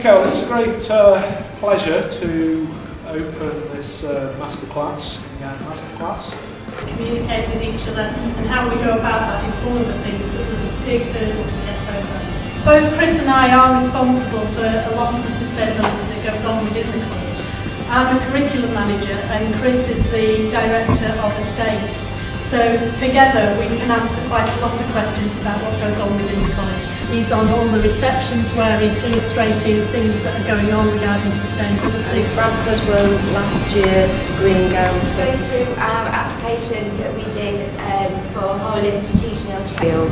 Okay, well, it's a great pleasure to open this masterclass. Communicate with each other, and how we go about that is one of the things that was a big hurdle to get over. Both Chris and I are responsible for a lot of the sustainability that goes on within the college. I'm a curriculum manager and Chris is the director of estates. So together we can answer quite a lot of questions about what goes on within the college. He's on all the receptions where he's illustrating things that are going on regarding sustainability. Bradford won last year's Green Gowns. Go through our application that we did for whole institutional change.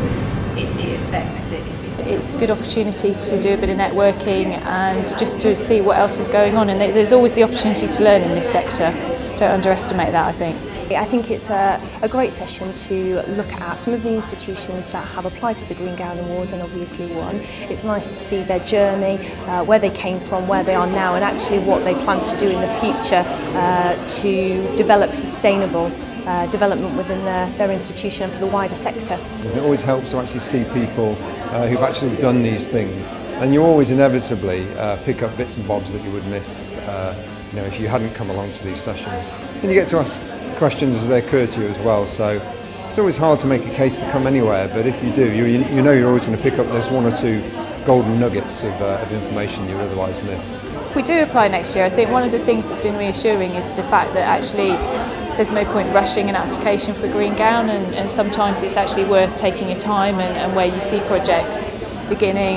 It affects it. It's a good opportunity to do a bit of networking and just to see what else is going on, and there's always the opportunity to learn in this sector. Don't underestimate that, I think. I think it's a great session to look at some of the institutions that have applied to the Green Gown Award and obviously won. It's nice to see their journey, where they came from, where they are now, and actually what they plan to do in the future to develop sustainable development within their institution and for the wider sector. It always helps to actually see people who've actually done these things, and you always inevitably pick up bits and bobs that you would miss if you hadn't come along to these sessions. And you get to ask questions as they occur to you as well, so it's always hard to make a case to come anywhere, but if you do, you know you're always going to pick up those one or two golden nuggets of information you would otherwise miss. If we do apply next year, I think one of the things that's been reassuring is the fact that actually there's no point rushing an application for a green gown, and sometimes it's actually worth taking your time, and where you see projects beginning,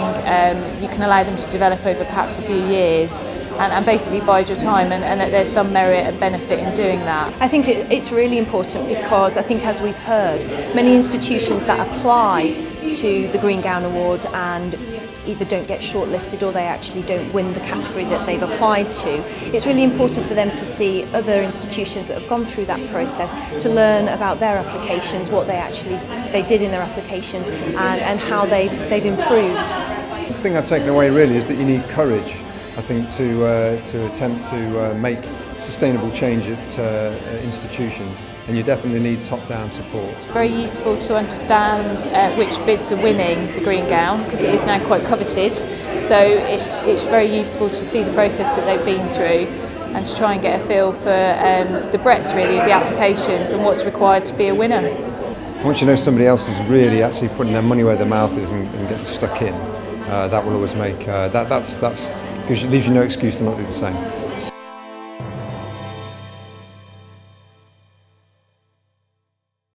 you can allow them to develop over perhaps a few years and basically bide your time, and that there's some merit and benefit in doing that. I think it's really important because I think, as we've heard, many institutions that apply to the Green Gown Award and either don't get shortlisted or they actually don't win the category that they've applied to. It's really important for them to see other institutions that have gone through that process, to learn about their applications, what they did in their applications, and how they've improved. The thing I've taken away really is that you need courage, I think, to attempt to make sustainable change at institutions, and you definitely need top-down support. Very useful to understand which bids are winning the green gown, because it is now quite coveted, so it's very useful to see the process that they've been through and to try and get a feel for the breadth really of the applications and what's required to be a winner. Once you know somebody else is really actually putting their money where their mouth is and getting stuck in, that will always make that's because it leaves you no excuse to not do the same.